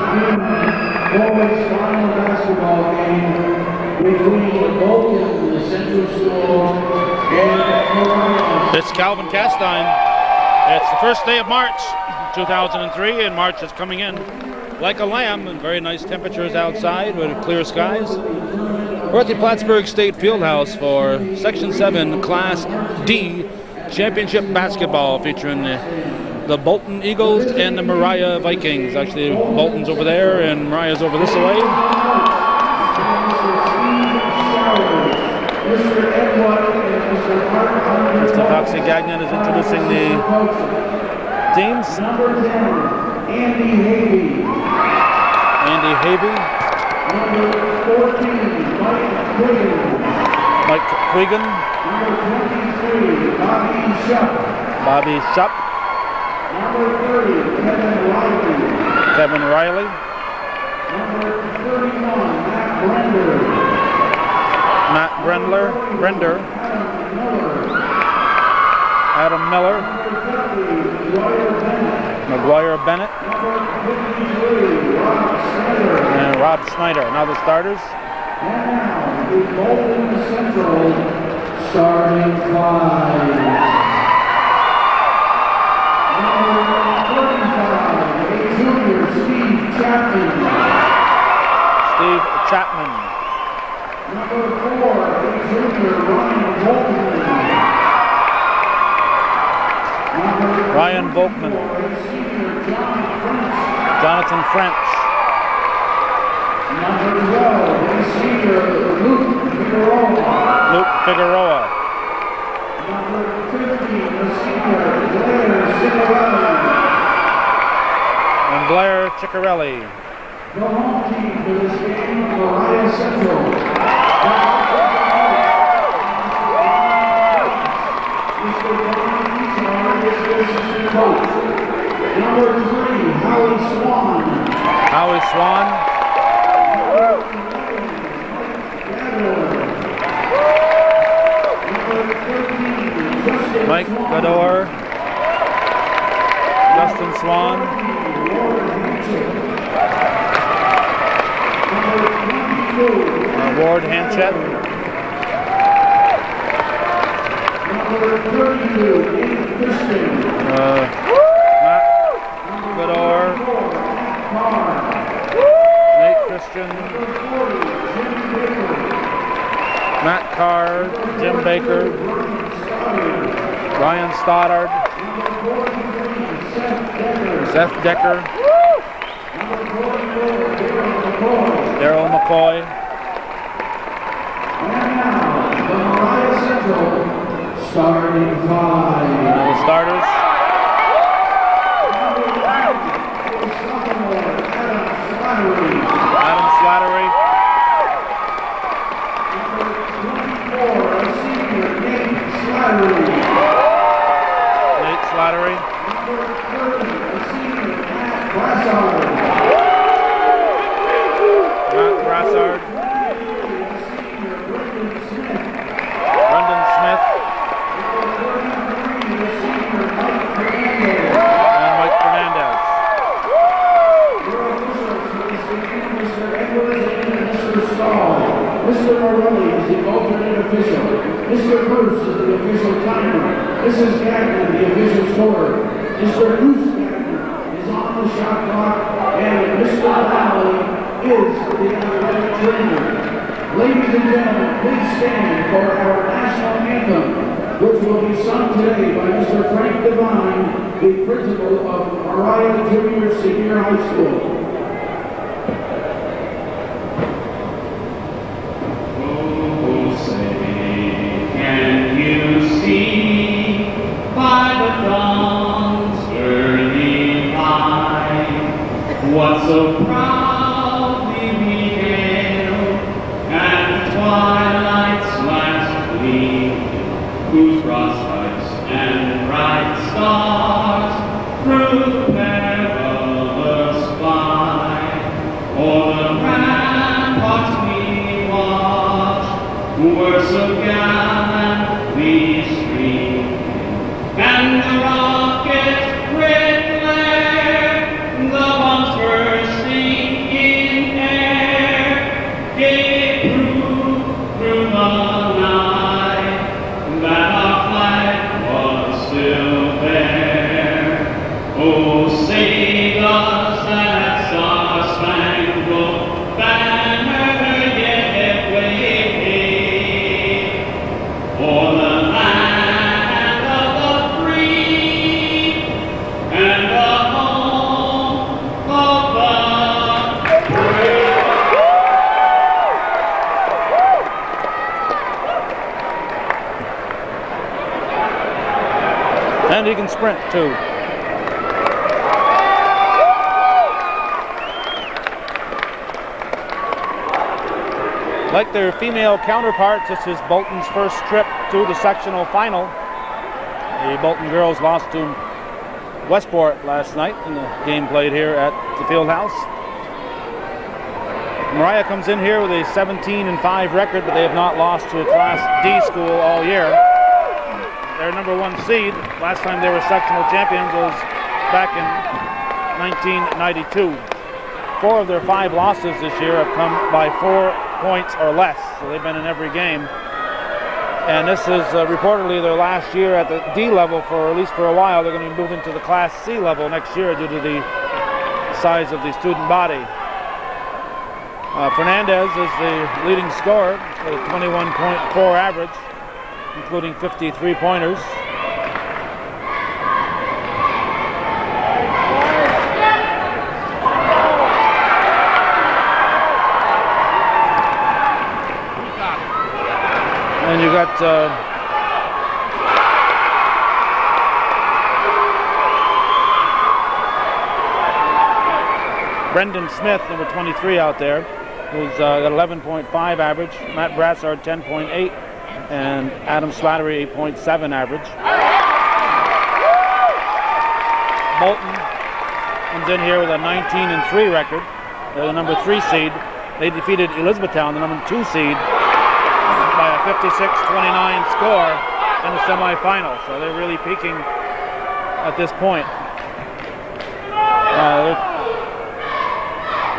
boys final basketball game between Bolton, the Central School, and Moriah. It's Calvin Castine. It's the first day of March 2003, and March is coming in like a lamb, and very nice temperatures outside with clear skies. We're at the Plattsburgh State Fieldhouse for Section 7 Class D Championship Basketball featuring the Bolton Eagles and the Moriah Vikings. Actually, Bolton's over there and Moriah's over this way. Mr. Foxy Gagnon is introducing the teams. Number 10, Andy Havey. Andy Havey. Number 14, Mike Quigan. Mike Quigan. Number 23, Bobby Shupp. Bobby Shupp. Number 30, Kevin Riley. Kevin Riley. Number 31, Matt Brender. Matt Brender. Adam Miller. McGuire Bennett. And Rob Snyder. Now the starters. And now, the Bolton Central starting five. Number 35, a junior, Steve Chapman. Steve Chapman. Number 4, a junior, Ryan Bolton. Ryan Volkman. Jonathan French. Number 12, a senior, Luke Figueroa. Number 15, a senior, Blair Ciccarelli. And Blair Ciccarelli. The home team for this game, Moriah Central. Coach. Number 3, Howie Swan. Howie Swan. Mike Gador. Justin Swan. Ward Hanchett. Number 32, Nate Christian. Matt Gador. Nate Christian. Matt Carr. Jim Baker. Ryan Stoddard. Seth Decker. Daryl McCoy. And now, the Moriah Central starting five. The starters. Adam Slattery. Number 24, a senior, Nate Slattery. Nate Slattery. Number 30, a senior, Matt Brassard. Matt Brassard. Brendan Smith. And Mike Fernandez. Mr. Morelli is the alternate official. Mr. Bruce is the official timer. Mrs. Gagnon, the official scorer. Mr. Bruce Gagnon is on the shot clock. And Mr. Lally is the athletic trainer. Ladies and gentlemen, please stand for our national anthem, which will be sung today by Mr. Frank Devine, the principal of Moriah Junior Senior High School. By the dawn's early light, what so proudly we hailed, and twilight's last gleam, whose broad stripes and bright stars through the perilous fight, o'er the ramparts we watched, were so gallantly streamed. And the rocket red glare, the bombs bursting And he can sprint too. Like their female counterparts, this is Bolton's first trip to the sectional final. The Bolton girls lost to Westport last night in the game played here at the Fieldhouse. Moriah comes in here with a 17-5 record, but they have not lost to a Class D school all year. They're number 1 seed. Last time they were sectional champions was back in 1992. 4 of their 5 losses this year have come by 4 points or less, so they've been in every game. And this is reportedly their last year at the D level for at least for a while. They're going to be moving to the Class C level next year due to the size of the student body. Fernandez is the leading scorer with a 21.4 average, including 53 pointers. And you got Brendan Smith, number 23 out there, who's got 11.5 average. Matt Brassard, 10.8, and Adam Slattery, 8.7 average. Bolton comes in here with a 19-3 record. They're the number 3 seed. They defeated Elizabethtown, the number 2 seed, by a 56-29 score in the semifinal. So they're really peaking at this point. The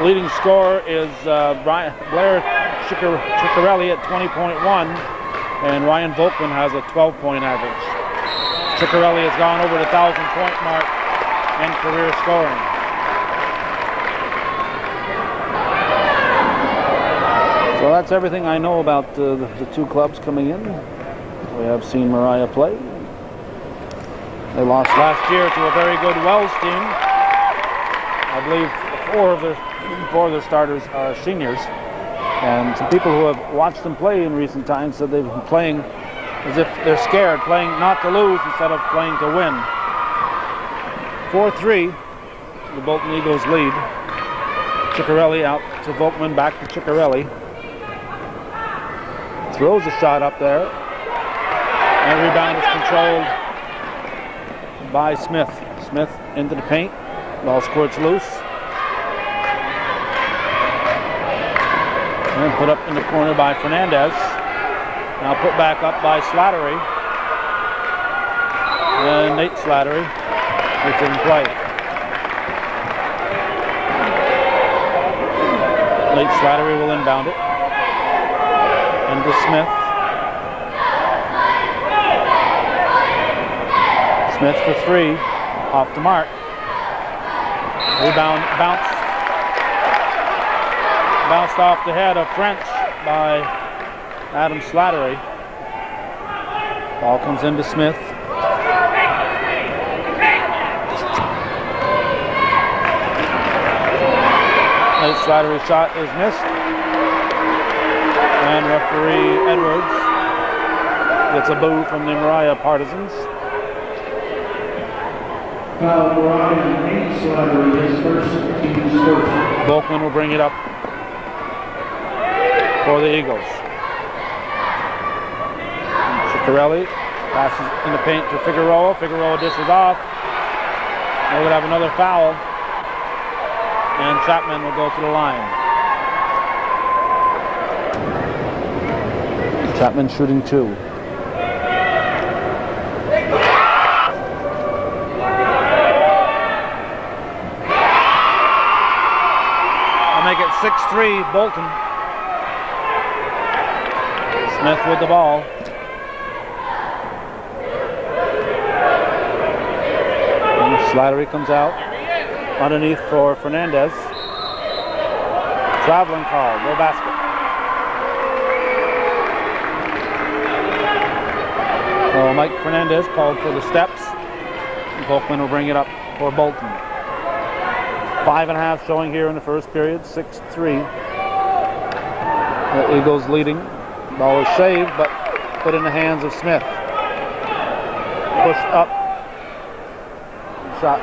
leading scorer is Blair Ciccarelli at 20.1, and Ryan Volkman has a 12-point average. Ciccarelli has gone over the 1,000-point mark in career scoring. So that's everything I know about the 2 clubs coming in. We have seen Moriah play. They lost last year to a very good Wells team. I believe 4 of their starters are seniors. And some people who have watched them play in recent times said they've been playing as if they're scared, playing not to lose instead of playing to win. 4-3, the Bolton Eagles lead. Ciccarelli out to Volkman, back to Ciccarelli. Throws a shot up there, and the rebound is controlled by Smith. Smith into the paint, ball squirts loose, and put up in the corner by Fernandez. Now put back up by Slattery, and Nate Slattery is in play. Nate Slattery will inbound it. Into Smith. Smith for 3, off the mark. Rebound bounced off the head of French by Adam Slattery. Ball comes into Smith. Nate Slattery's shot is missed. And referee Edwards gets a boo from the Moriah partisans. Moriah Nate Slattery, his first team's first. Volkman will bring it up for the Eagles. Ciccarelli passes in the paint to Figueroa. Figueroa dishes off. We're going to have another foul. And Chapman will go to the line. Chapman shooting 2. I'll make it 6-3 Bolton. Smith with the ball. And Slattery comes out underneath for Fernandez. Traveling call, no basket. Mike Fernandez called for the steps. Volkman will bring it up for Bolton. 5.5 showing here in the first period, 6-3. The Eagles leading. Ball is saved, but put in the hands of Smith. Pushed up Shot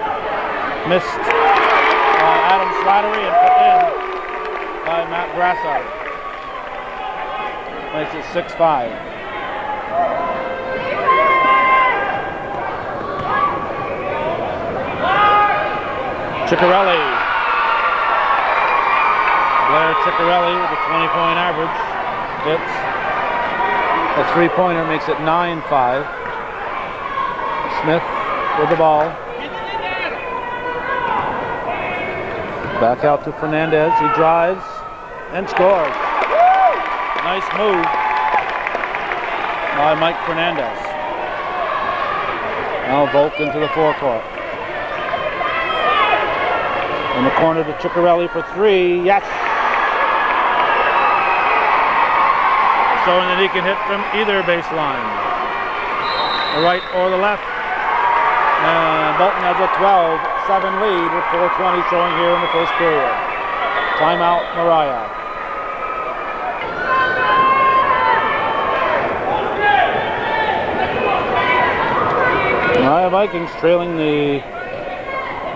missed by Adam Slattery and put in by Matt Brassard. Makes it 6-5. Ciccarelli. Blair Ciccarelli with a 20-point average. Hits. A three-pointer makes it 9-5. Smith with the ball. Back out to Fernandez. He drives and scores. Nice move by Mike Fernandez. Now Bolton to the forecourt. In the corner to Ciccarelli for three. Yes! Showing that he can hit from either baseline. The right or the left. And Bolton has a 12-7 lead with 4:20 showing here in the first period. Timeout, Moriah. Moriah Vikings trailing the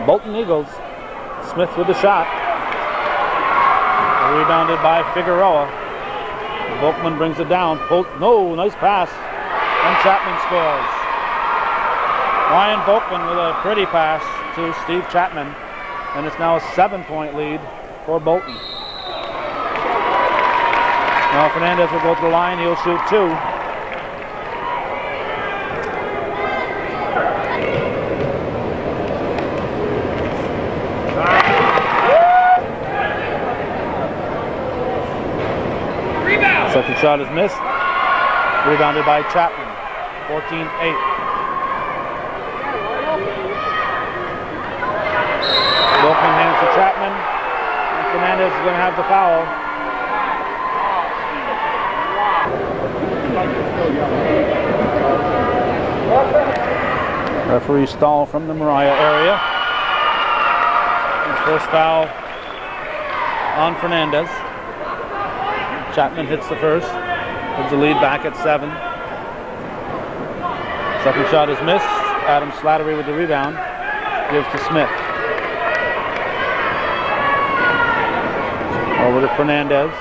Bolton Eagles. Smith with the shot. Rebounded by Figueroa. Volkman brings it down. No, nice pass. And Chapman scores. Ryan Volkman with a pretty pass to Steve Chapman. And it's now a 7-point lead for Bolton. Now Fernandez will go to the line. He'll shoot two. Second shot is missed. Rebounded by Chapman. 14-8. Volkman hands to Chapman. And Fernandez is going to have the foul. Referee stall from the Moriah area. His first foul on Fernandez. Chapman hits the first, puts the lead back at 7. Second shot is missed. Adam Slattery with the rebound. Gives to Smith. Over to Fernandez.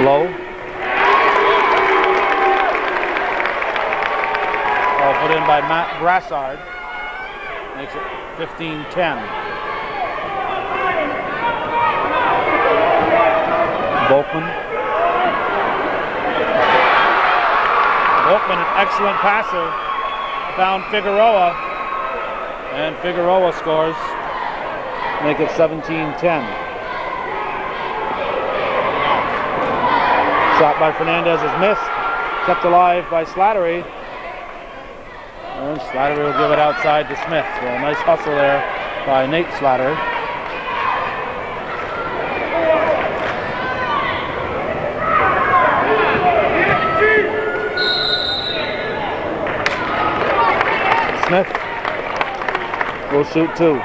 Low. Put in by Matt Brassard. Makes it 15-10. Bolton. Bolton, an excellent passer. Found Figueroa. And Figueroa scores. Make it 17-10. Shot by Fernandez is missed. Kept alive by Slattery. And Slattery will give it outside to Smith. So a nice hustle there by Nate Slattery. Smith will shoot two.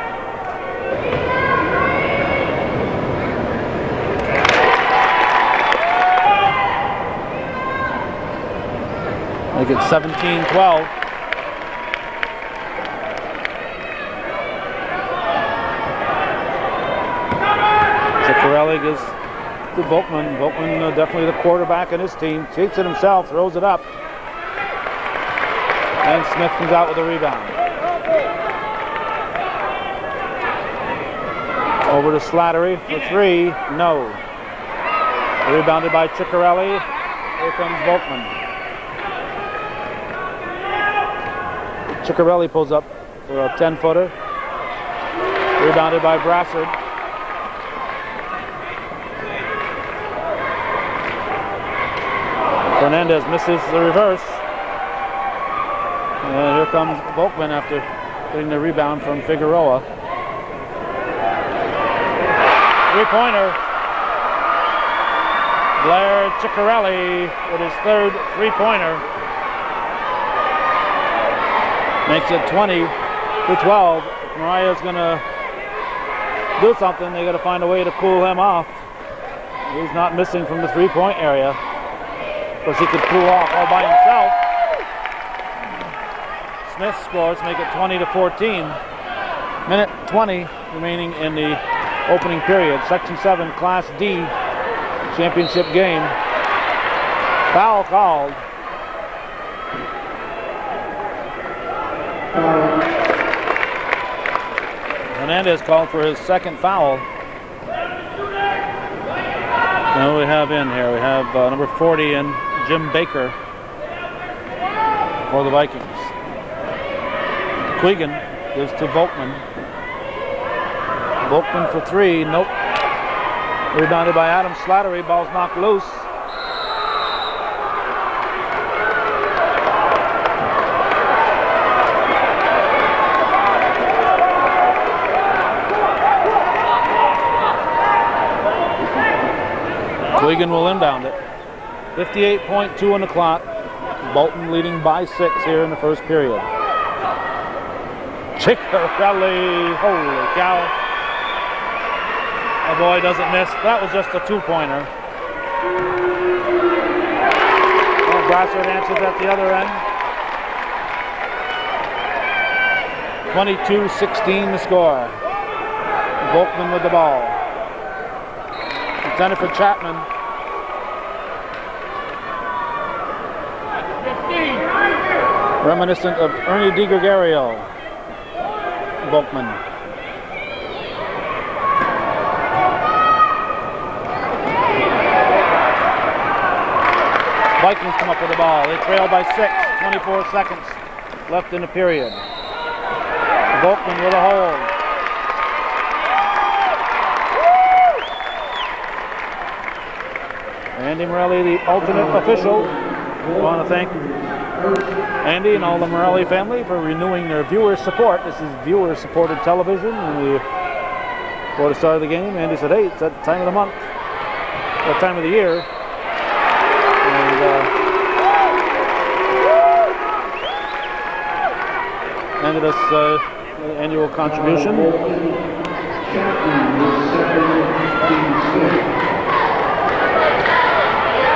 Make it 17-12. Ciccarelli gives to Volkman. Volkman definitely the quarterback in his team. Takes it himself, throws it up. And Smith comes out with a rebound. Over to Slattery for three. No. Rebounded by Ciccarelli. Here comes Volkman. Ciccarelli pulls up for a 10-footer. Rebounded by Brassard. Fernandez misses the reverse. And here comes Volkman after getting the rebound from Figueroa. Three-pointer. Blair Ciccarelli with his third three-pointer. Makes it 20-12. If Moriah's going to do something, they got to find a way to cool him off. He's not missing from the three-point area. Of course, he could pull off all by himself. Smith scores, make it 20-14. Minute 20 remaining in the opening period. Section 7 Class D championship game. Foul called. Hernandez called for his second foul. Now we have in here, we have number 40 in Jim Baker for the Vikings. Quigan gives to Volkman. Volkman for three, nope. Rebounded by Adam Slattery, ball's knocked loose. Quigan will inbound it. 58.2 on the clock. Bolton leading by 6 here in the first period. Ciccarelli, holy cow. The boy doesn't miss. That was just a two-pointer. Well, Brassard answers at the other end. 22-16 the score. Volkman with the ball. Intended for Chapman. Reminiscent of Ernie DiGregorio. Volkman. Vikings come up with the ball. They trail by 6. 24 seconds left in the period. Volkman with a hold. Andy Morelli, the alternate official. We want to thank Andy and all the Morelli family for renewing their viewer support. This is viewer-supported television. And before the start of the game, Andy said, hey, it's that time of the month, that time of the year. And handed us the annual contribution.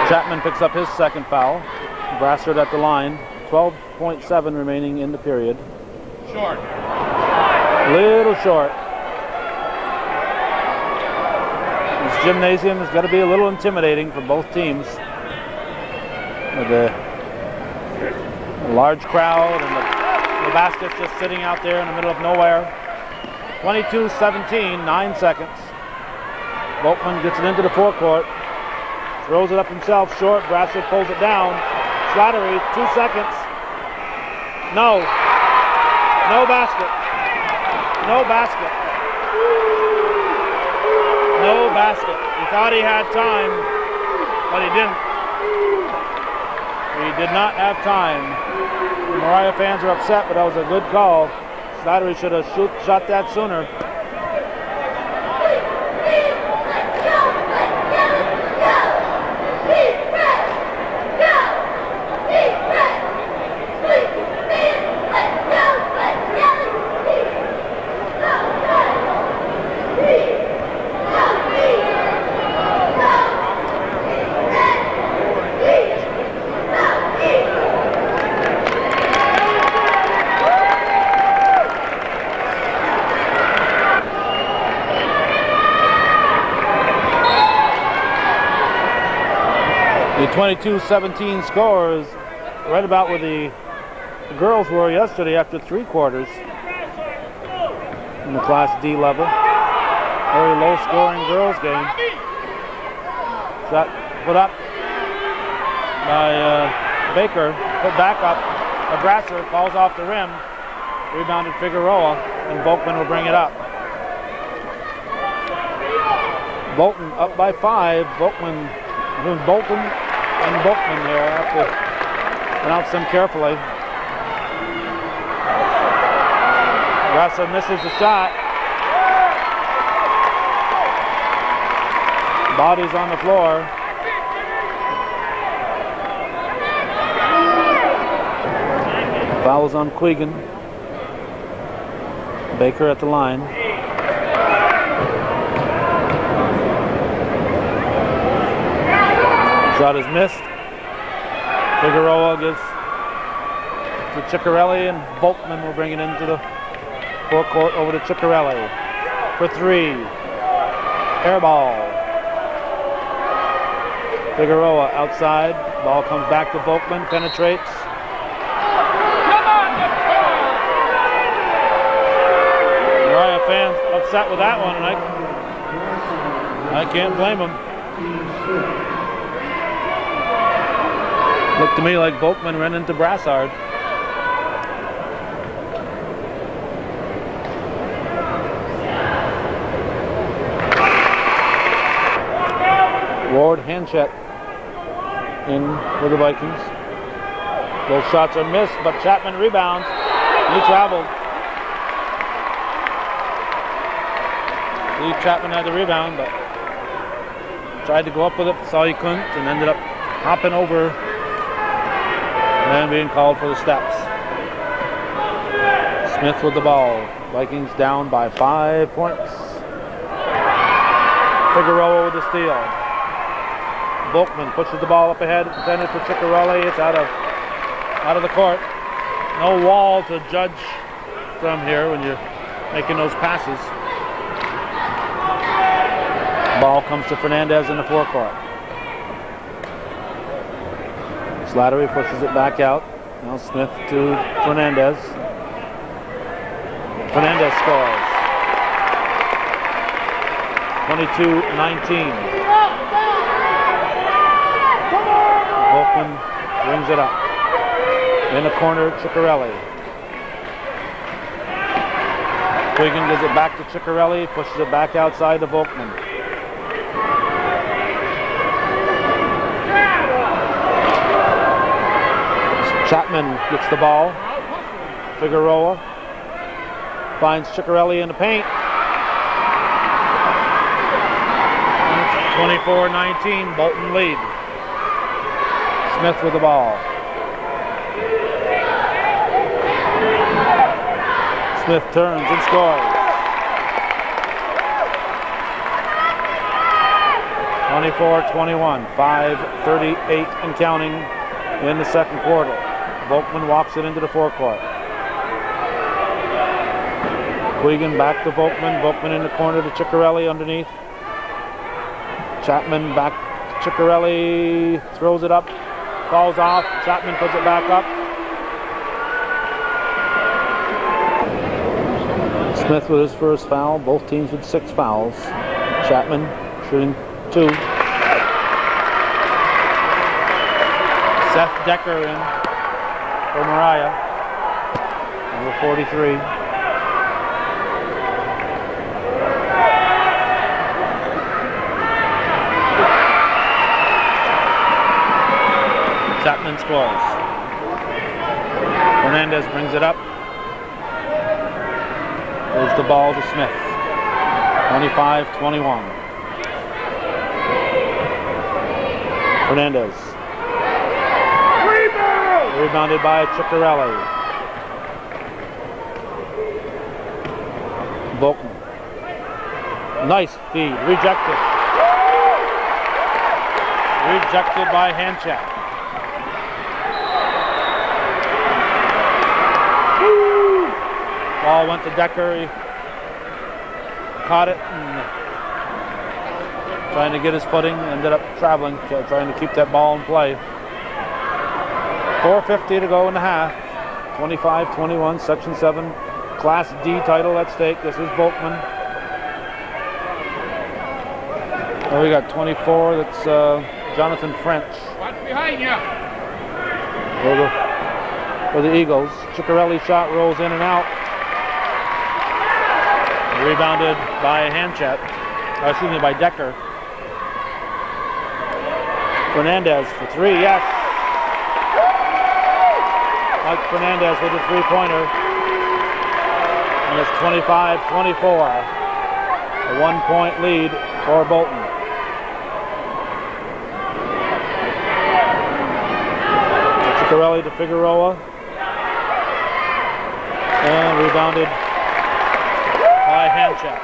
Chapman picks up his second foul. Brassard at the line. 12.7 remaining in the period. Short. Little short. This gymnasium has got to be a little intimidating for both teams. With the large crowd and the baskets just sitting out there in the middle of nowhere. 22-17, 9 seconds. Bolton gets it into the forecourt. Throws it up himself short. Brassard pulls it down. Slattery, 2 seconds. No. No basket. No basket. No basket. He thought he had time, but he didn't. He did not have time. The Moriah fans are upset, but that was a good call. Slattery should have shot that sooner. The 22-17 score is right about where the girls were yesterday after 3 quarters in the Class D level. Very low-scoring girls game. Shot put up by Baker, put back up. Brassard falls off the rim. Rebounded Figueroa, and Volkman will bring it up. Bolton up by 5. Bolton and Volkman here. I have to pronounce them carefully. Brassard misses the shot. Bodies on the floor. Fouls on Quigan. Baker at the line. Shot is missed. Figueroa gives to Ciccarelli, and Boltman will bring it into the forecourt over to Ciccarelli for three. Air ball. Figueroa outside. Ball comes back to Boltman. Penetrates. Moriah fans upset with that one, and I can't blame them. Looked to me like Boltman ran into Brassard. Ward Hanchett in for the Vikings. Both shots are missed, but Chapman rebounds. He traveled. Steve Chapman had the rebound, but tried to go up with it, saw he couldn't, and ended up hopping over and being called for the steps. Smith with the ball. Vikings down by 5 points. Figueroa with the steal. Boltman pushes the ball up ahead, intended for Ciccarelli. It's out of the court. No wall to judge from here when you're making those passes. Ball comes to Fernandez in the forecourt. Slattery pushes it back out. Now Smith to Fernandez. Fernandez scores. 22-19. Bolton brings it up. In the corner, Ciccarelli. Quigan gives it back to Ciccarelli, pushes it back outside to Volkman. Chapman gets the ball. Figueroa finds Ciccarelli in the paint. 24-19, Bolton lead. Smith with the ball. Smith turns and scores. 24-21, 5:38 and counting in the second quarter. Volkman walks it into the forecourt. Quigan back to Volkman. Volkman in the corner to Ciccarelli underneath. Chapman back to Ciccarelli. Throws it up. Falls off. Chapman puts it back up. Smith with his first foul. Both teams with 6 fouls. Chapman shooting 2. Seth Decker in for Moriah. Number 43. Chapman scores. Fernandez brings it up. Goes the ball to Smith. 25-21. Fernandez. Rebounded by Ciccarelli. Bolton. Nice feed. Rejected. Rejected by Hanchett. Ball went to Decker. He caught it and trying to get his footing. Ended up traveling, trying to keep that ball in play. 4:50 to go in the half. 25-21, Section 7 Class D title at stake. This is Boltman. Oh, we got 24. That's Jonathan French. Watch behind you. For the Eagles. Ciccarelli shot rolls in and out. Rebounded by Hanchett. By Decker. Fernandez for 3. Yes. Mike Fernandez with a 3-pointer. And it's 25-24. A 1-point lead for Bolton. Ciccarelli to Figueroa. And rebounded by Hanchett.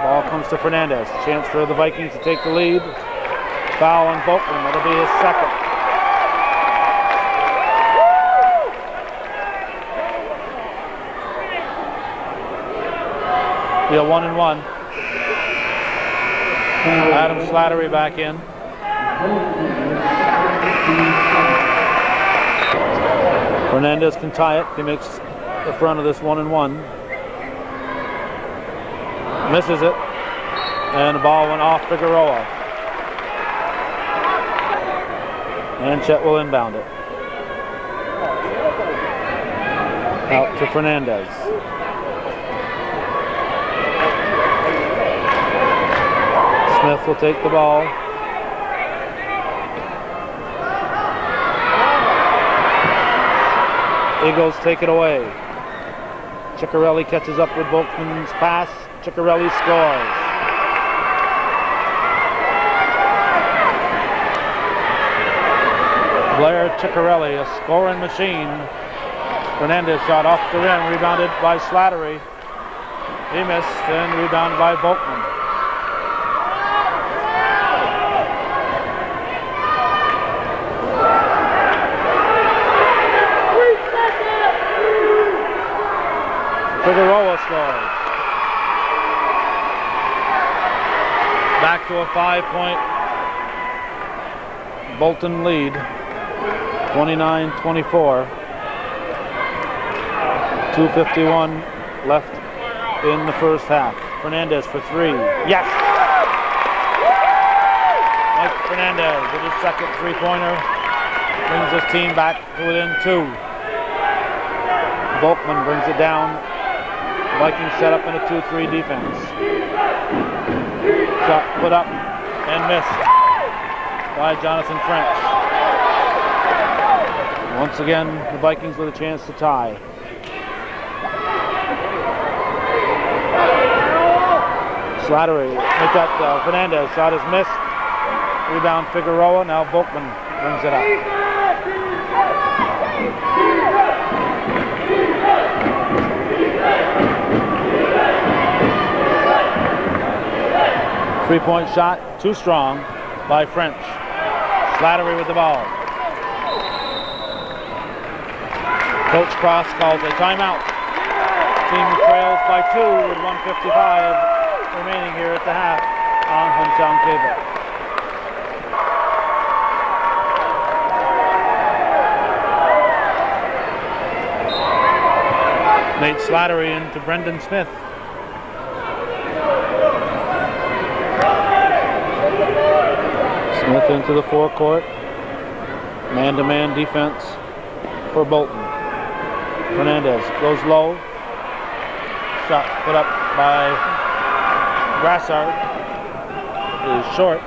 Ball comes to Fernandez. Chance for the Vikings to take the lead. Foul on Bolton. That'll be his second. Be a 1-1. Adam Slattery back in. Fernandez can tie it. He makes the front of this 1-1. Misses it. And the ball went off Figueroa. And Chet will inbound it. Out to Fernandez. Smith will take the ball. Eagles take it away. Ciccarelli catches up with Bolton's pass. Ciccarelli scores. Blair Ciccarelli, a scoring machine. Fernandez shot off the rim, rebounded by Slattery. He missed, and rebounded by Bolton. Figueroa scores. Back to a 5-point Bolton lead, 29-24. 2:51 left in the first half. Fernandez for three. Yes! Mike Fernandez with his second three-pointer brings his team back to within two. Volkman brings it down. Vikings set up in a 2-3 defense. Shot put up and missed by Jonathan French. Once again, the Vikings with a chance to tie. Slattery, Fernandez shot is missed. Rebound Figueroa. Now Volkman brings it up. Three-point shot, too strong by French. Slattery with the ball. Coach Cross calls a timeout. Team trails by 2 with 1:55 remaining here at the half on Hunchang Cable. Nate Slattery into Brendan Smith. Smith into the forecourt. Man-to-man defense for Bolton. Fernandez goes low. Shot put up by Brassard. Is short.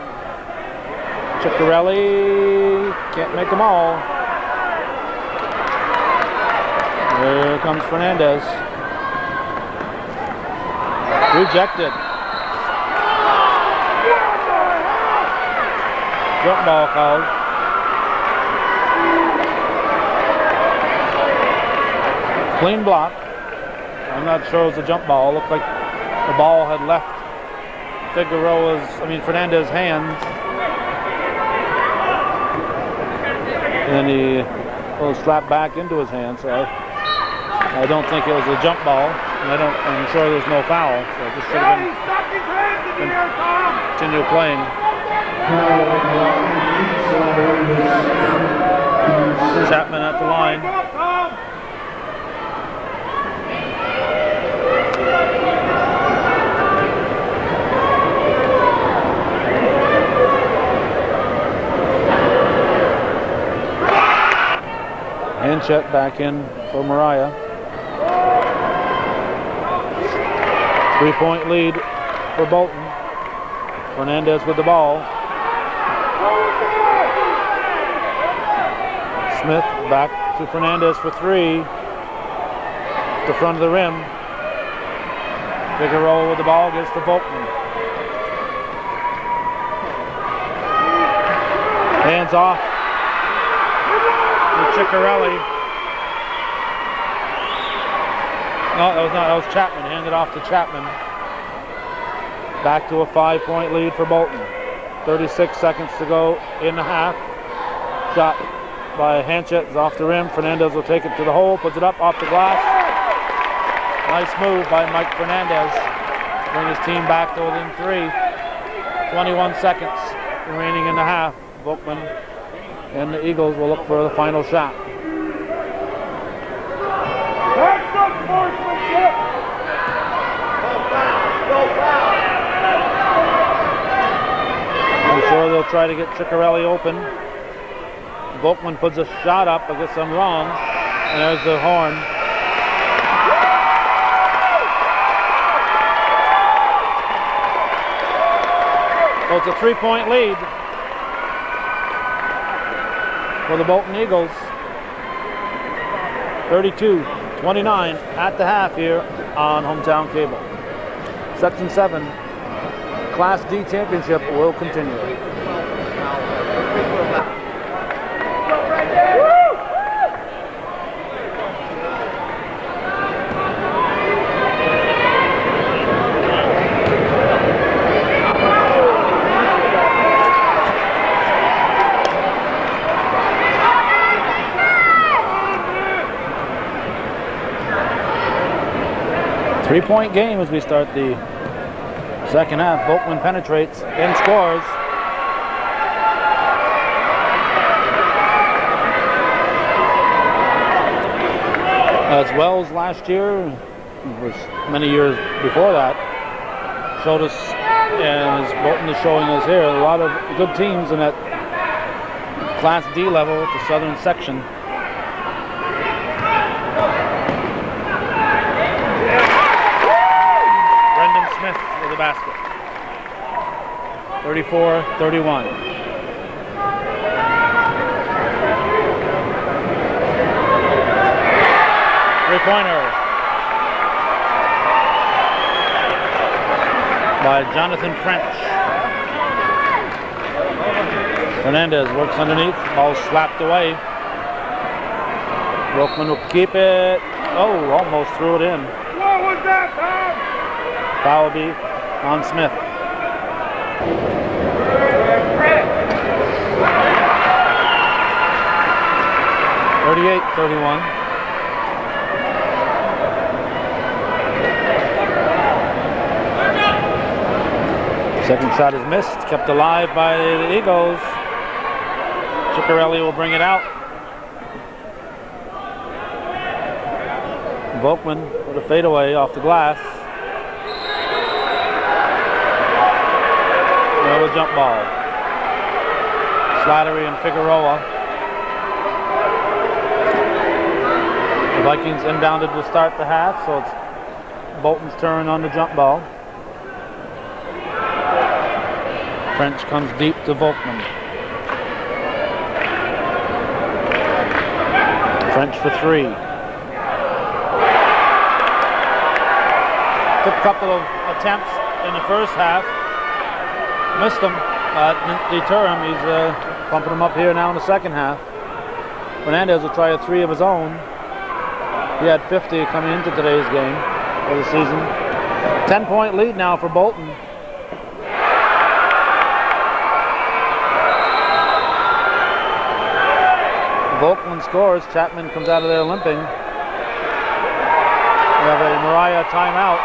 Ciccarelli can't make them all. Here comes Fernandez. Rejected. Jump ball called. Clean block. I'm not sure it was a jump ball. It looked like the ball had left Fernandez's hands. And then he was slapped back into his hand. So I don't think it was a jump ball. And I'm sure there's no foul. So it just should have been continue playing. Chapman at the line. Hanchett back in for Moriah. 3-point lead for Bolton. Fernandez with the ball. Smith back to Fernandez for three. The front of the rim. Figueroa with the ball gets to Bolton. Hands off to Ciccarelli. No, that was Chapman. Handed off to Chapman. Back to a 5-point lead for Bolton. 36 seconds to go in the half. Shot by Hanchett is off the rim. Fernandez will take it to the hole, puts it up off the glass. Nice move by Mike Fernandez to bring his team back to within 3. 21 seconds remaining in the half. Volkman and the Eagles will look for the final shot. I'm sure they'll try to get Ciccarelli open. Volkman puts a shot up. I guess I'm wrong. And there's the horn. So it's a 3-point lead for the Bolton Eagles. 32-29 at the half here on Hometown Cable. Section 7 Class D championship will continue. 3-point game as we start the second half. Bolton penetrates and scores. As well as last year, was many years before that, showed us, and as Bolton is showing us here, a lot of good teams in that Class D level at the southern section. Smith with the basket. 34-31. Three-pointer by Jonathan French. Fernandez works underneath. Ball slapped away. Volkman will keep it. Oh, almost threw it in. What was that, Tom? Foul will be on Smith. (38-31). Second shot is missed, kept alive by the Eagles. Ciccarelli will bring it out. Volkman with a fadeaway off the glass. Another jump ball. Slattery and Figueroa. The Vikings inbounded to start the half, so it's Bolton's turn on the jump ball. French comes deep to Volkman. French for 3. Took a couple of attempts in the first half. Missed them. Didn't deter him. He's pumping them up here now in the second half. Fernandez will try a 3 of his own. He had 50 coming into today's game for the season. 10-point lead now for Bolton. Volkman scores. Chapman comes out of there limping. We have a Moriah timeout.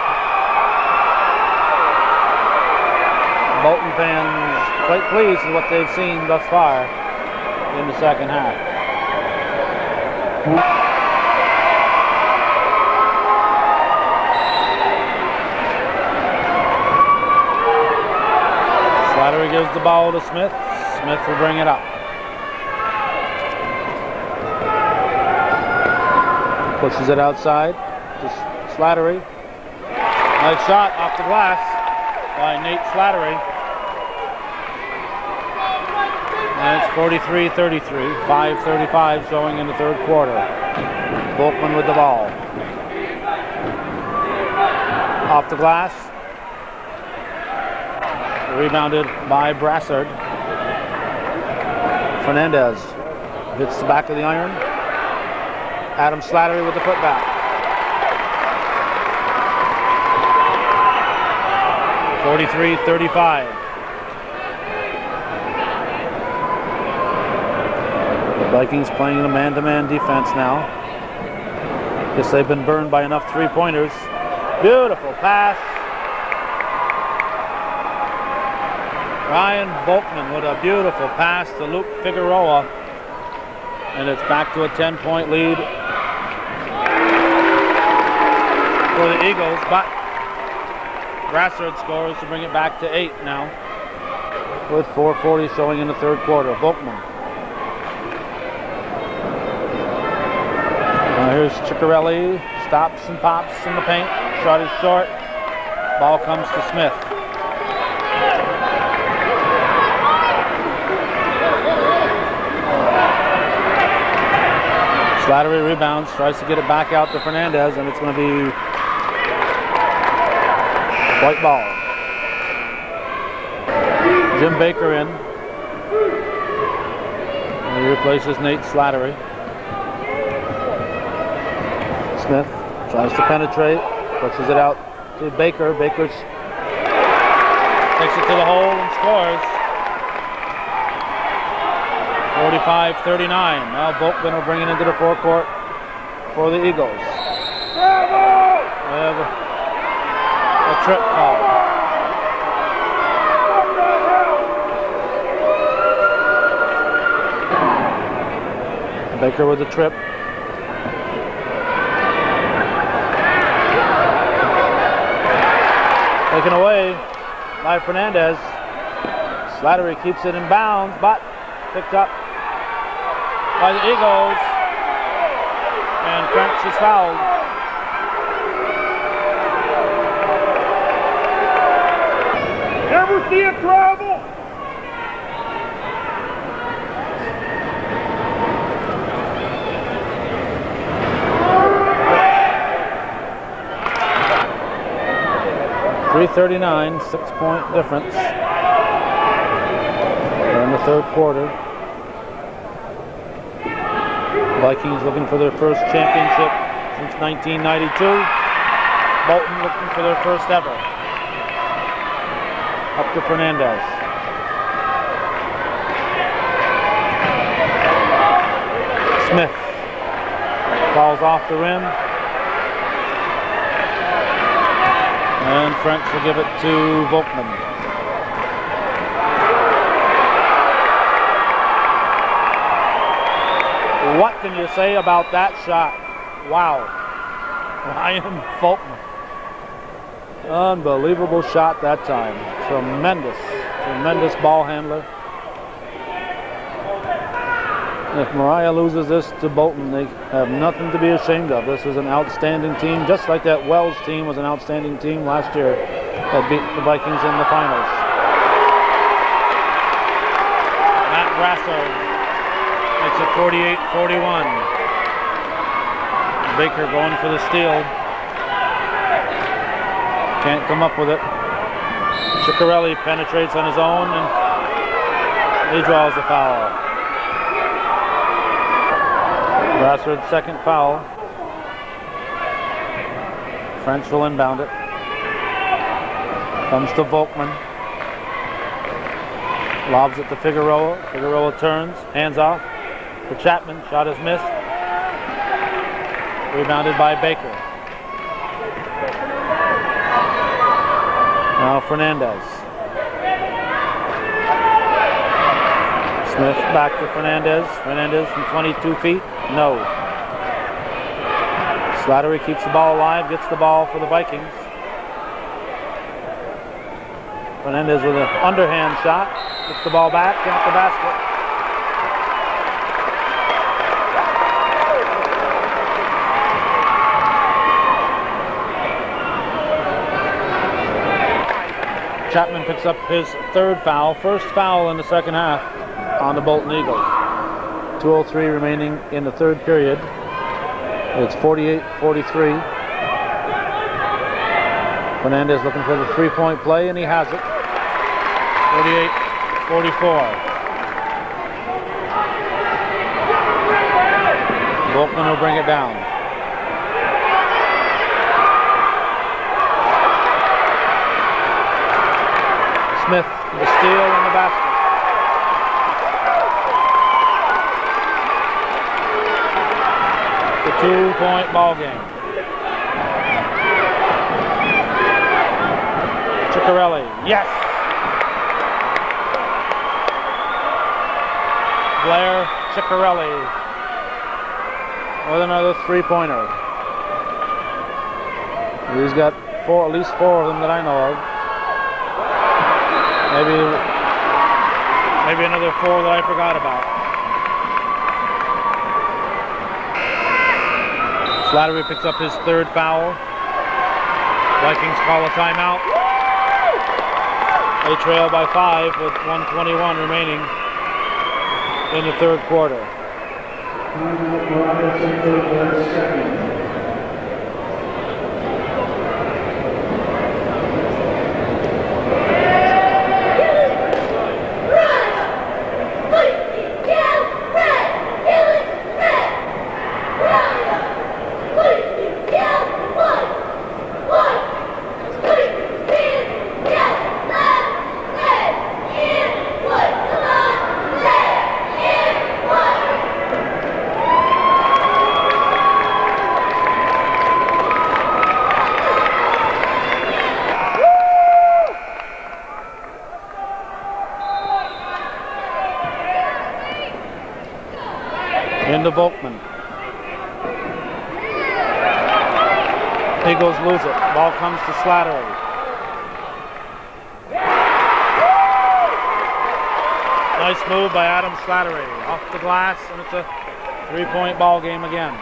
Bolton fans quite pleased with what they've seen thus far in the second half. Slattery gives the ball to Smith. Smith will bring it up. Pushes it outside to Slattery. Nice shot off the glass by Nate Slattery. And it's 43-33, 5:35 showing in the third quarter. Volkman with the ball. Off the glass. Rebounded by Brassard. Fernandez hits the back of the iron. Adam Slattery with the putback. 43-35. Vikings playing a man-to-man defense now. Guess they've been burned by enough three-pointers. Beautiful pass. Ryan Bolton with a beautiful pass to Luke Figueroa. And it's back to a 10-point lead for the Eagles, but Brassard scores to bring it back to 8 now, with 4:40 showing in the third quarter. Volkman. Here's Ciccarelli, stops and pops in the paint. Shot is short. Ball comes to Smith. Slattery rebounds, tries to get it back out to Fernandez, and it's going to be white ball. Jim Baker in. And he replaces Nate Slattery. Smith tries to penetrate, pushes it out to Baker. Baker takes it to the hole and scores. 45-39. Now Bolton will bring it into the forecourt for the Eagles. They have a trip call. Baker with a trip. Taken away by Fernandez. Slattery keeps it in bounds, but picked up by the Eagles. And French is fouled. Never see it travel! .339, 6-point difference in the third quarter. Vikings looking for their first championship since 1992. Bolton looking for their first ever. Up to Fernandez. Smith falls off the rim. And French will give it to Volkman. What can you say about that shot? Wow. Ryan Volkman. Unbelievable shot that time. Tremendous ball handler. If Moriah loses this to Bolton, they have nothing to be ashamed of. This is an outstanding team, just like that Wells team was an outstanding team last year that beat the Vikings in the finals. Matt Brassard makes it 48-41. Baker going for the steal. Can't come up with it. Ciccarelli penetrates on his own, and he draws the foul. Brassard's second foul. French will inbound it. Comes to Volkman. Lobs it to Figueroa. Figueroa turns, hands off to Chapman. Shot is missed. Rebounded by Baker. Now Fernandez. Smith back to Fernandez. Fernandez from 22 feet. No. Slattery keeps the ball alive, gets the ball for the Vikings. Fernandez with an underhand shot. Gets the ball back, count the basket. Chapman picks up his third foul, first foul in the second half on the Bolton Eagles. 2:03 remaining in the third period. It's 48-43. Fernandez looking for the three-point play, and he has it. 48-44. Bolton will bring it down. Smith, the steal in the basket. 2-point ball game. Ciccarelli, yes! Blair Ciccarelli with another 3-pointer. He's got at least 4 of them that I know of. Maybe another 4 that I forgot about. Slattery picks up his 3rd foul. Vikings call a timeout. They trail by 5 with 1:21 remaining in the 3rd quarter. Timeout, Moriah Center, their second. Into Volkman. Eagles lose it. Ball comes to Slattery. Nice move by Adam Slattery. Off the glass, and it's a 3-point ball game again.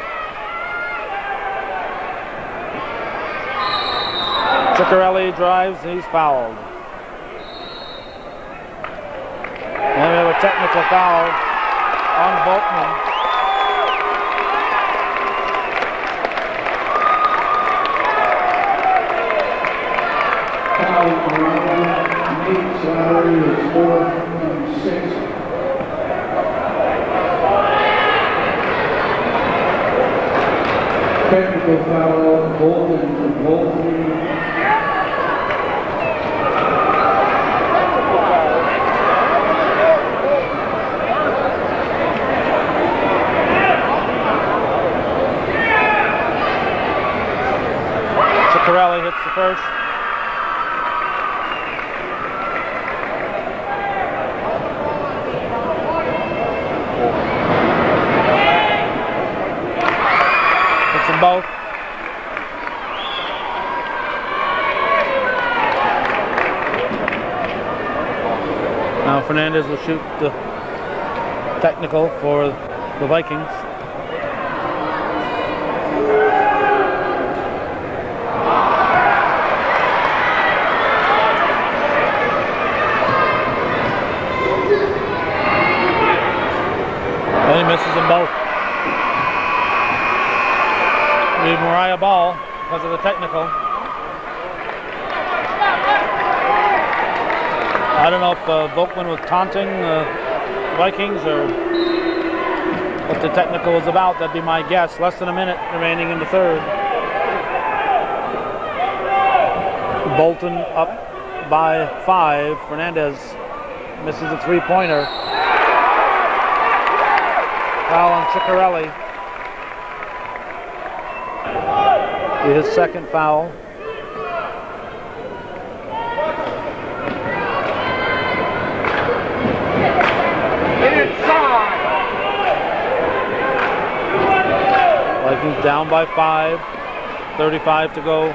Ciccarelli drives, and he's fouled. And we have a technical foul on Bolton. Slattery is 4-6. Technical foul, Bolton. Ciccarelli hits the first. Both. Now Fernandez will shoot the technical for the Vikings. And he misses them both. Leave Moriah ball because of the technical. I don't know if Volkman was taunting the Vikings or what the technical was about. That'd be my guess. Less than a minute remaining in the 3rd. Bolton up by 5. Fernandez misses a 3-pointer. Foul on Ciccarelli. His 2nd foul. Inside. Vikings down by 5. 35 to go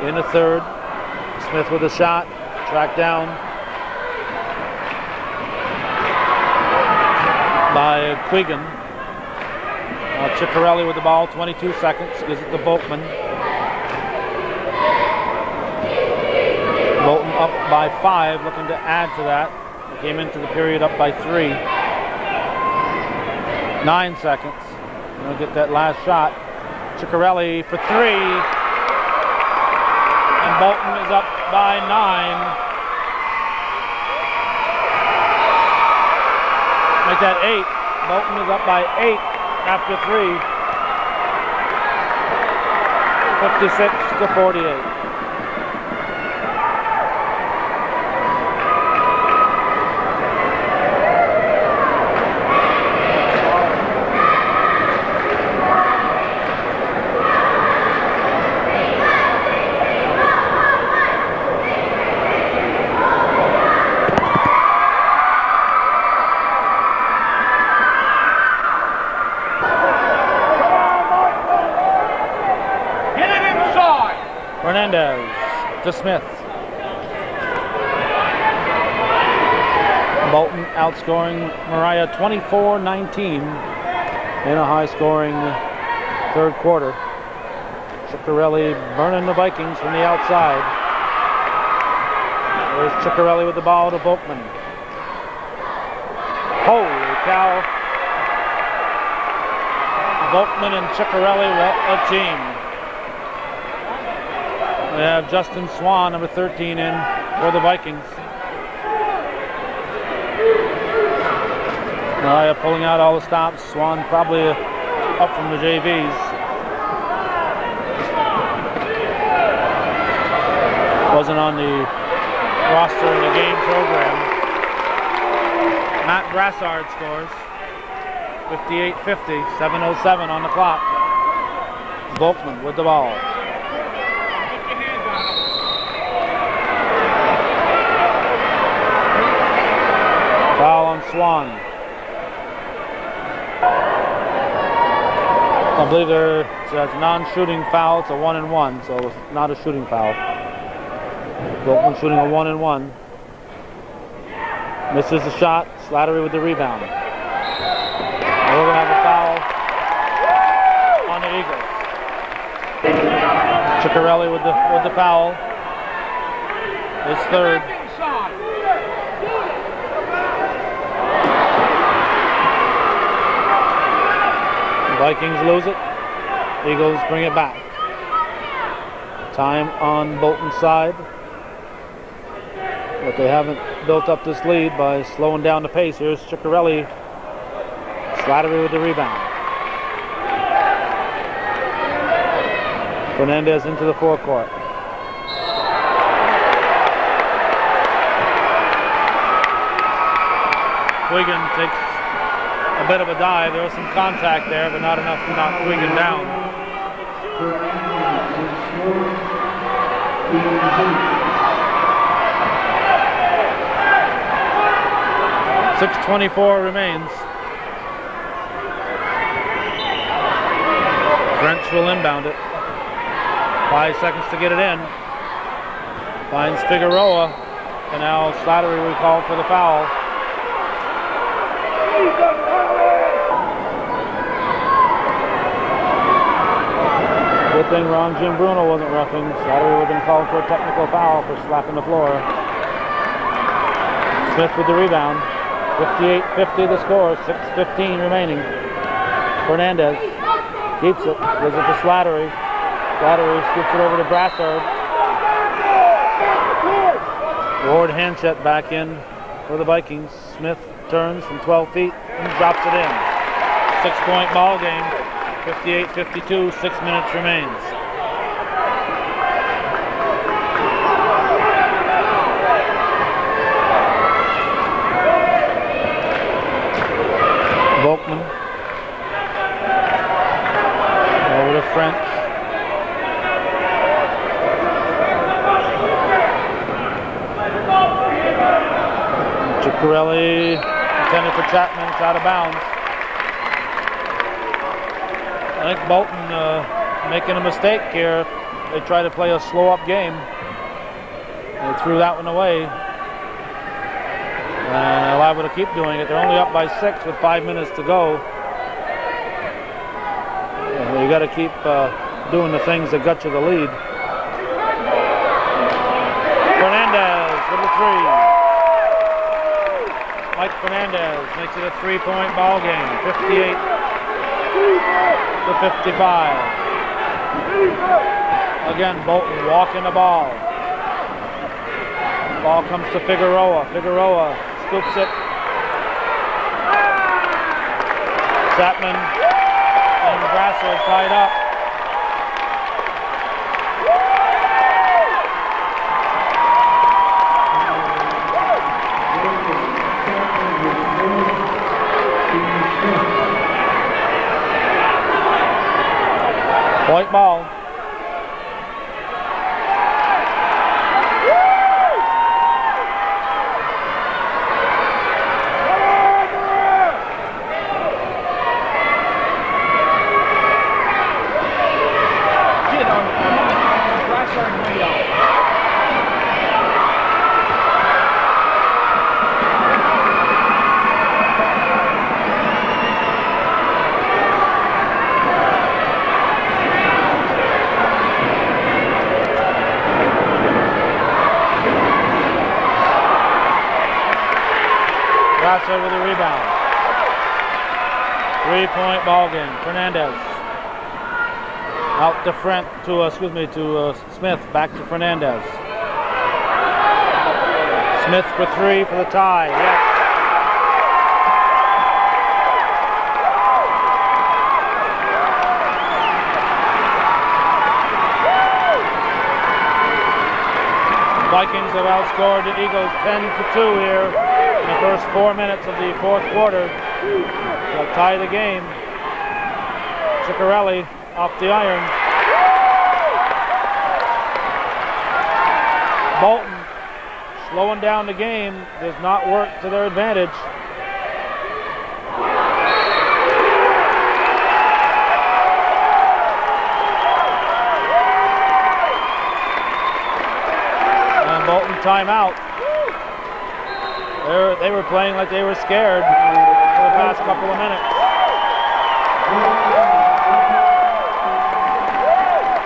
in the 3rd. Smith with a shot. Tracked down by Quigan. Ciccarelli with the ball. 22 seconds. Gives it to Volkman. Bolton up by 5, looking to add to that. They came into the period up by 3. 9 seconds. They'll get that last shot. Ciccarelli for 3. And Bolton is up by 9. Make that 8. Bolton is up by 8 after 3. 56 to 48. Fernandez to Smith. Bolton outscoring Moriah 24-19 in a high-scoring third quarter. Ciccarelli burning the Vikings from the outside. There's Ciccarelli with the ball to Boltman. Holy cow. Boltman and Ciccarelli, what a team. We have Justin Swan, number 13, in for the Vikings. Moriah pulling out all the stops. Swan probably up from the JVs. Wasn't on the roster in the game program. Matt Brassard scores. 58-50, 7:07 on the clock. Boltman with the ball. Foul on Swan. I believe it's a non-shooting foul. It's a 1-and-1, so it's not a shooting foul. Bolton shooting a 1-and-1. Misses the shot. Slattery with the rebound. And we're going to have a foul on the Eagles. Ciccarelli with the foul. His third. Vikings lose it. Eagles bring it back. Time on Bolton's side. But they haven't built up this lead by slowing down the pace. Here's Ciccarelli. Slattery with the rebound. Fernandez into the forecourt. Wigan takes a bit of a dive. There was some contact there, but not enough to knock Wigan down. 6:24 remains. French will inbound it. 5 seconds to get it in. Finds Figueroa, and now Slattery will call for the foul. Good thing Ron Jim Bruno wasn't roughing. Slattery would have been called for a technical foul for slapping the floor. Smith with the rebound. 58-50 the score. 6:15 remaining. Fernandez keeps it. Gives it to Slattery. Slattery scoops it over to Brassard. Ward Hanchett back in for the Vikings. Smith turns from 12 feet and drops it in. 6-point ball game. 58-52, 6 minutes remains. Boltman over to French. Ciccarelli intended for Chapman. It's out of bounds. I think Bolton making a mistake here. They try to play a slow-up game. They threw that one away. And liable to keep doing it. They're only up by 6 with 5 minutes to go. You got to keep doing the things that got you the lead. Fernandez with the three. Mike Fernandez makes it a 3-point ball game. 58-55. Again, Bolton walking the ball. Ball comes to Figueroa. Figueroa scoops it. Chapman and Brassard tied up. White ball. Grasser with the rebound. 3-point ball game. Fernandez out to Smith. Back to Fernandez. Smith for three for the tie. Yes. Vikings have outscored the Eagles 10-2 here in the first 4 minutes of the fourth quarter. They'll tie the game. Ciccarelli off the iron. Bolton slowing down the game does not work to their advantage. Bolton timeout. They were playing like they were scared for the past couple of minutes.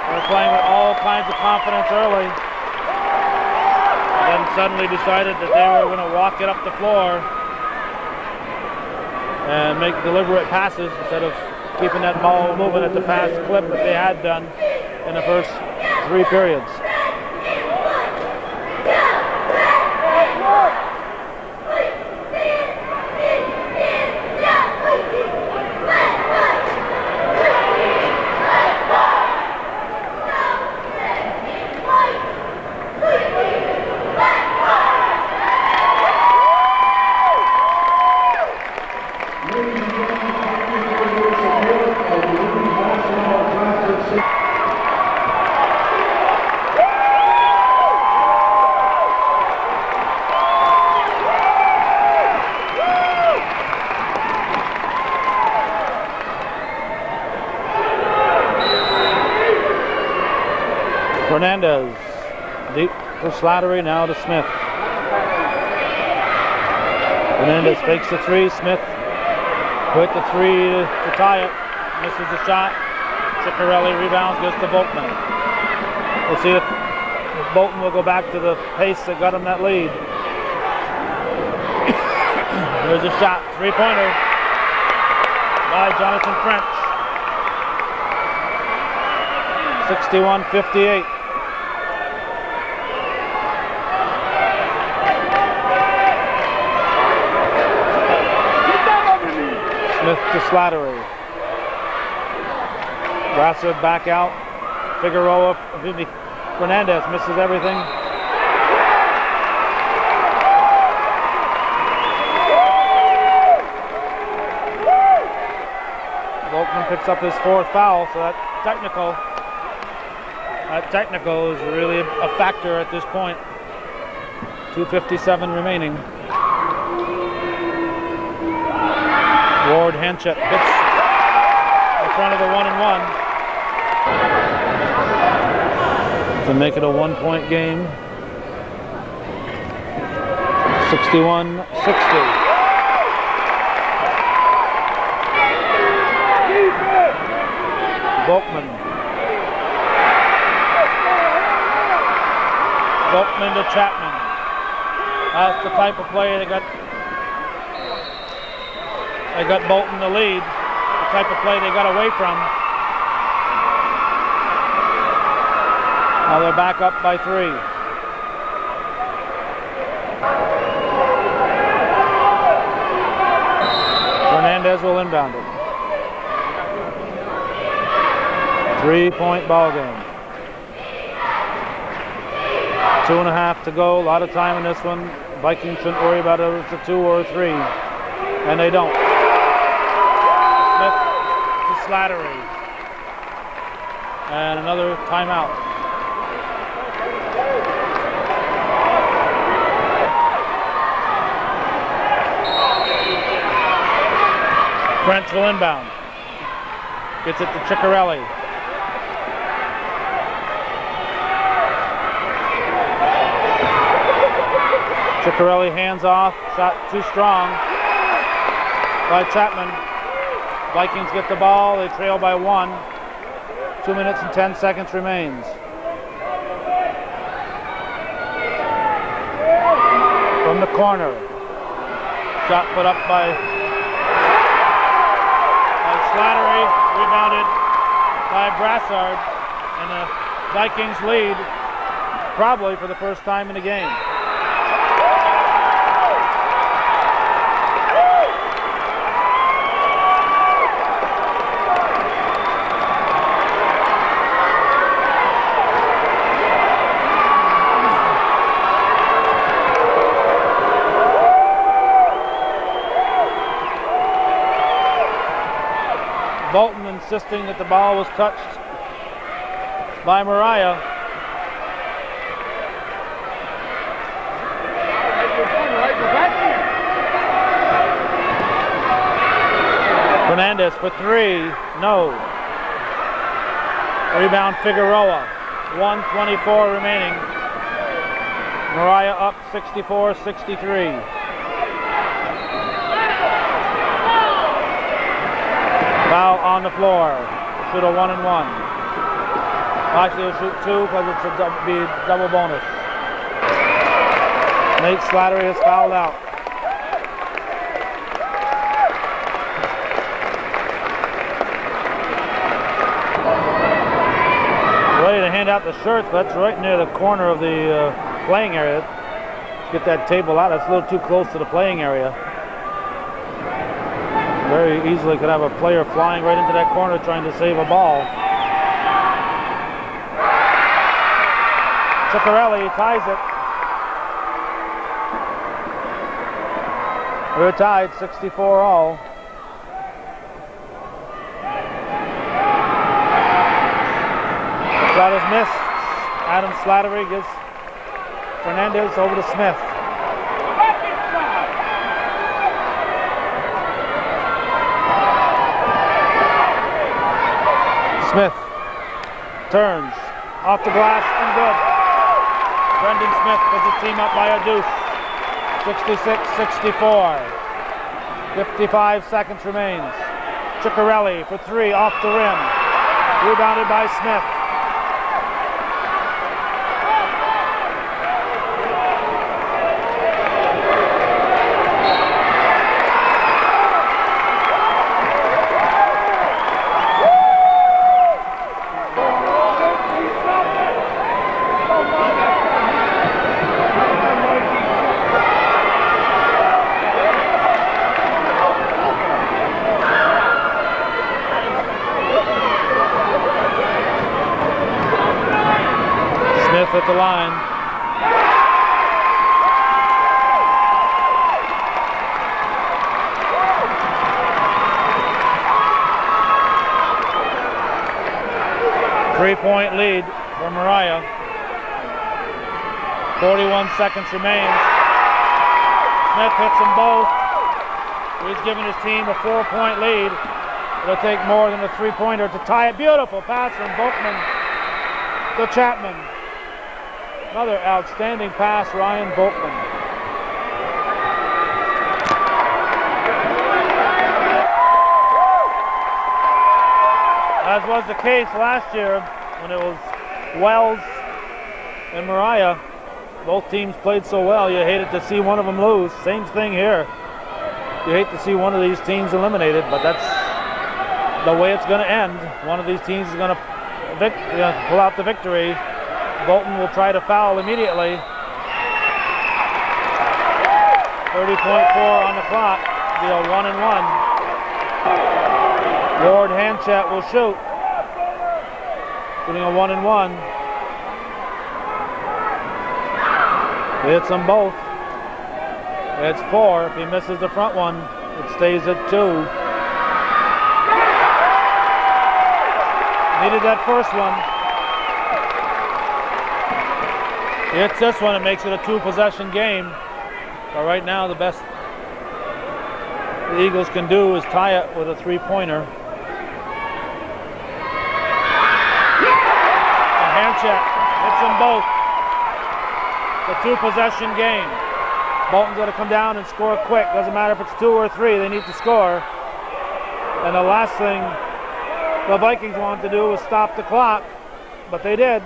They were playing with all kinds of confidence early, and then suddenly decided that they were going to walk it up the floor and make deliberate passes instead of keeping that ball moving at the fast clip that they had done in the first 3 periods. Fernandez, deep for Slattery, now to Smith. Fernandez fakes the three, Smith put the three to tie it, misses the shot. Ciccarelli rebounds, goes to Bolton. We'll see if Bolton will go back to the pace that got him that lead. There's a shot, 3-pointer by Jonathan French. 61-58. Smith to Slattery. Grasser back out. Fernandez misses everything. Bolton picks up his 4th foul, so that technical is really a factor at this point. 2:57 remaining. Ward Hanchett hits in front of the 1-and-1 to make it a 1-point game. 61-60. Bolton to Chapman. That's the type of play they got Bolton the lead. The type of play they got away from. Now they're back up by 3. Fernandez will inbound it. 3-point ball game. 2.5 to go. A lot of time in this one. Vikings shouldn't worry about it if it's a 2 or a 3. And they don't. Smith to Slattery. And another timeout. French will inbound. Gets it to Ciccarelli. Ciccarelli hands off, shot too strong by Chapman. Vikings get the ball, they trail by 1. 2 minutes and 10 seconds remains. From the corner, Shot put up by Slattery, rebounded by Brassard, and the Vikings lead probably for the first time in the game. Bolton insisting that the ball was touched by Moriah. Fernandez for three, no. Rebound Figueroa, 1:24 remaining. Moriah up 64-63. Foul on the floor. Shoot a 1 and 1. Actually, he'll shoot 2 because it's a double bonus. Nate Slattery is fouled out. Ready to hand out the shirts, but that's right near the corner of the playing area. Let's get that table out. That's a little too close to the playing area. Very easily could have a player flying right into that corner trying to save a ball. Ciccarelli ties it. We're tied 64 all. Shot is missed. Adam Slattery gives Fernandez over to Smith. Smith turns off the glass and good. Brendan Smith puts his team up by a deuce. 66-64. 55 seconds remains. Ciccarelli for three off the rim. Rebounded by Smith. At the line. Three-point lead for Moriah. 41 seconds remain. Smith hits them both. He's given his team a 4-point lead. It'll take more than a three-pointer to tie it. Beautiful pass from Bolton to Chapman. Another outstanding pass, Ryan Bolton. As was the case last year when it was Wells and Moriah. Both teams played so well, you hated to see one of them lose. Same thing here. You hate to see one of these teams eliminated, but that's the way it's going to end. One of these teams is going to pull out the victory. Bolton will try to foul immediately. 30.4 on the clock. Be a 1 and 1. Ward Hanchat will shoot. Shooting a 1 and 1. He hits them both. It's 4. If he misses the front one, it stays at 2. Needed that first one. He hits this one, it makes it a 2-possession game. But right now, the best the Eagles can do is tie it with a three-pointer. And Hanchat hits them both. It's a 2-possession game. Bolton's going to come down and score quick. Doesn't matter if it's 2 or 3, they need to score. And the last thing the Vikings wanted to do was stop the clock, but they did.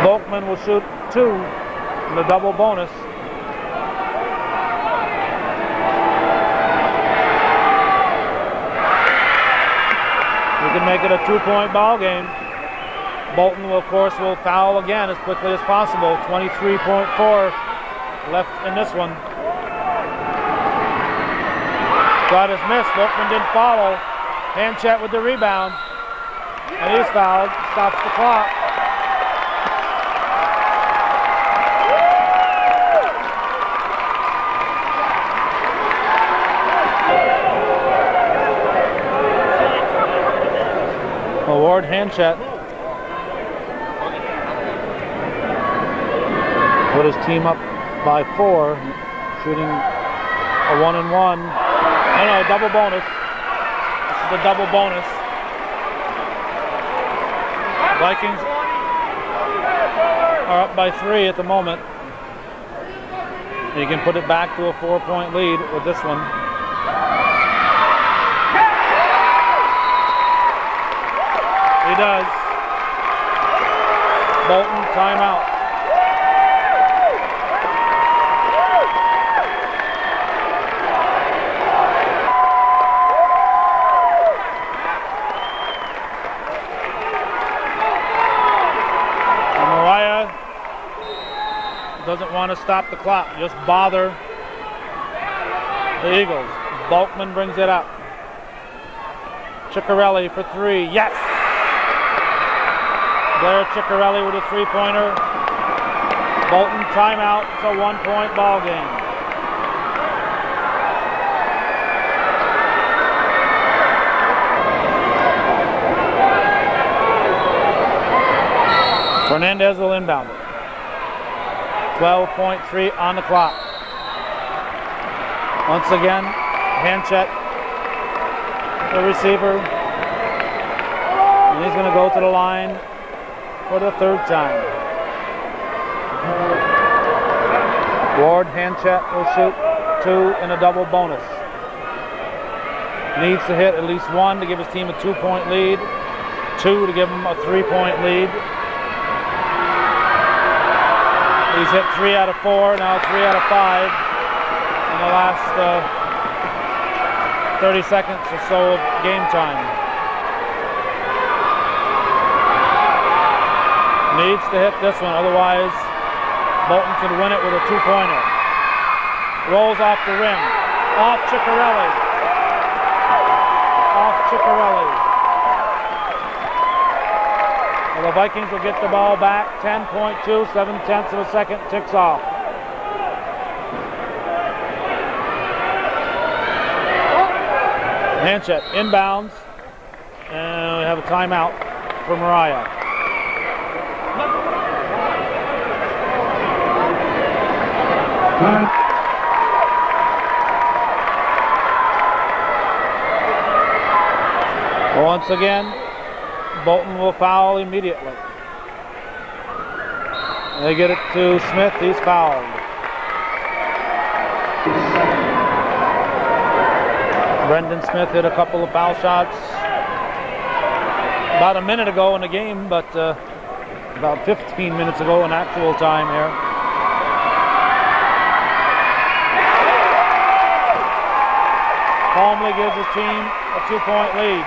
Bolton will shoot 2 in the double bonus. make it a 2-point ball game. Bolton, will, of course, will foul again as quickly as possible. 23.4 left in this one. Shot is missed. Bolton didn't follow. Hanchett with the rebound. And he's fouled. Stops the clock. Award Hanchett put his team up by 4, shooting a 1-and-1. No, double bonus. This is the double bonus. Vikings are up by 3 at the moment. He can put it back to a 4-point lead with this one. He does. Bolton, timeout. Moriah doesn't want to stop the clock, just bother the Eagles. Bulkman brings it up. Ciccarelli for 3. Yes! Blair Ciccarelli with a 3-pointer. Bolton timeout. It's a 1-point ball game. Fernandez will inbound it. 12.3 on the clock. Once again, Hanchett, the receiver. And he's going to go to the line for the 3rd time. Ward Hanchett will shoot 2 in a double bonus. Needs to hit at least 1 to give his team a 2-point lead, 2 to give him a 3-point lead. He's hit 3 out of 4, now 3 out of 5 in the last 30 seconds or so of game time. Needs to hit this one, otherwise Bolton could win it with a 2-pointer. Rolls off the rim. Off Ciccarelli. Off Ciccarelli. Well, the Vikings will get the ball back. 10.2, 7/10 of a second, ticks off. Hanchett inbounds. And we have a timeout for Moriah. Once again, Bolton will foul immediately. They get it to Smith. He's fouled. Brendan Smith hit a couple of foul shots about a minute ago in the game, but about 15 minutes ago in actual time here. Calmly gives his team a 2-point lead.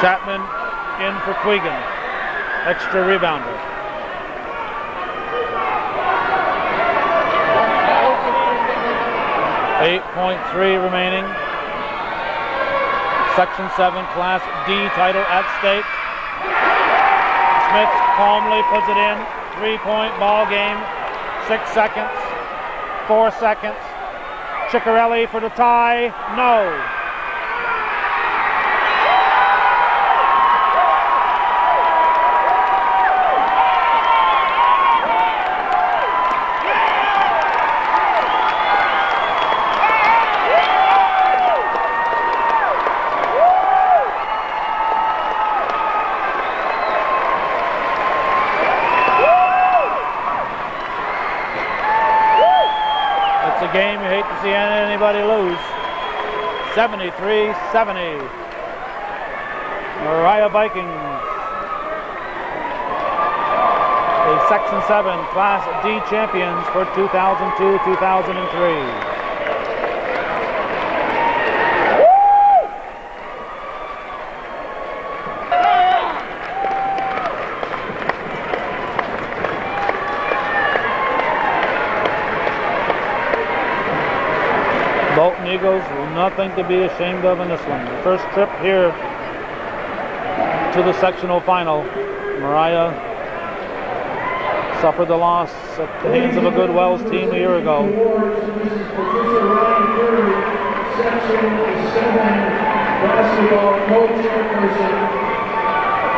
Chapman in for Quegan. Extra rebounder. .3 remaining. Section 7 Class D title at stake. Smith calmly puts it in. 3-point ball game. 6 seconds. 4 seconds. Ciccarelli for the tie. No. Game you hate to see anybody lose. 73-70. Moriah Vikings, the Section 7 Class D champions for 2002-2003. Bolton Eagles, nothing to be ashamed of in this one. The first trip here to the sectional final. Moriah suffered the loss at the hands of a good Wells team a year ago. Section 7 basketball co-chairperson,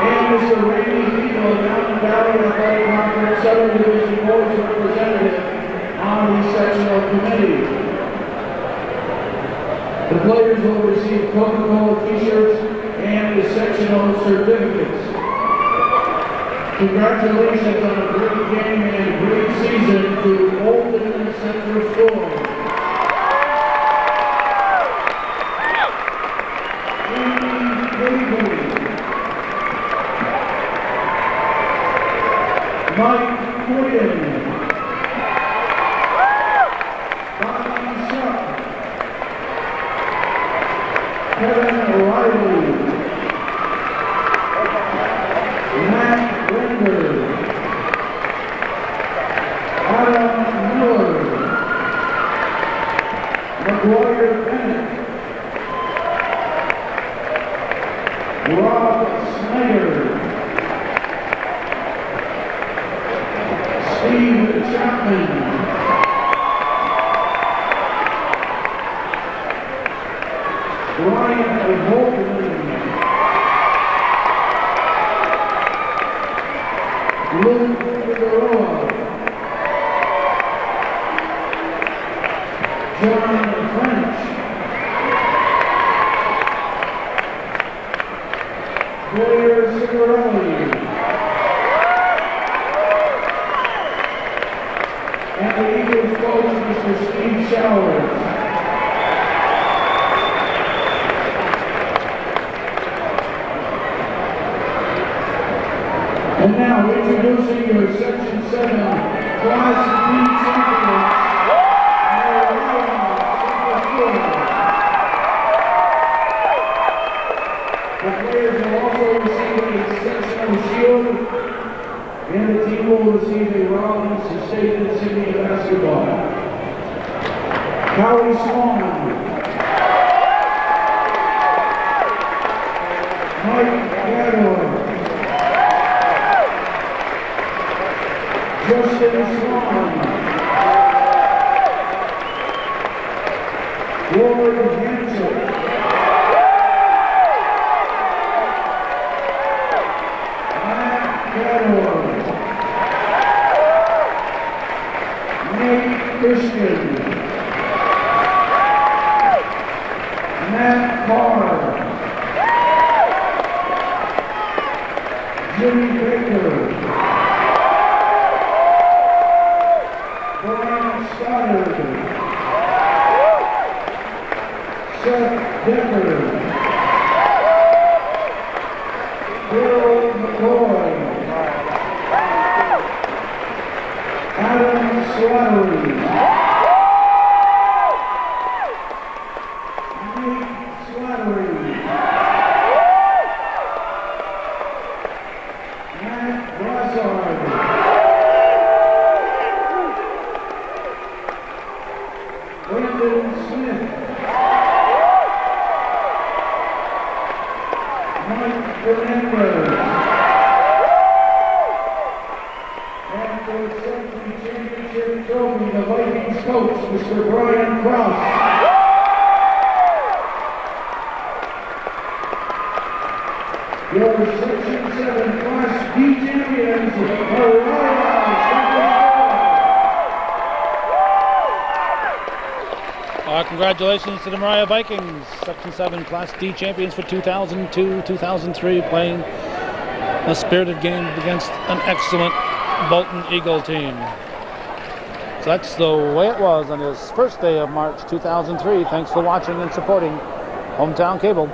and Mr. Randy Eagle, Mountain Valley Athletic Conference Southern Division Boys representative on the sectional committee. The players will receive Coca-Cola t-shirts and the sectional certificates. Congratulations on a great game and great season to Bolton Central School. Mike Quinn, Bonnie Shuck, Kevin Riley, Matt Linder, Adam Miller, McGuire Bennett, Rob Snyder, Steve Chapman, Brian Bolton, Luke Figueroa, John French, Blair Cigarelli, and the Eagles coach, Mr. Steve Showers. And now introducing your Section 7 Class D champions, Moriah Central School. The players will also receive a sectional shield, and the team will receive a Rollins State Insignia basketball. Howie Swan, Mike Gador, Justin Swan, Ward Hanson, Matt Gador, Nate Christian, Matt Carr, Jimmy Baker, Brian Stoddard, Seth Decker, Bill McCoy, Adam Slattery, Nate Slattery, Matt Brassard, Brendan Smith, Mike Fernandez, and for Century Championship Trophy, the Vikings coach, Mr. Brian Krause. Your Section 7 Class D champions, Moriah Central. Congratulations to the Moriah Vikings, Section 7 Class D champions for 2002-2003, playing a spirited game against an excellent Bolton Eagle team. So that's the way it was on this first day of March 2003. Thanks for watching and supporting Hometown Cable.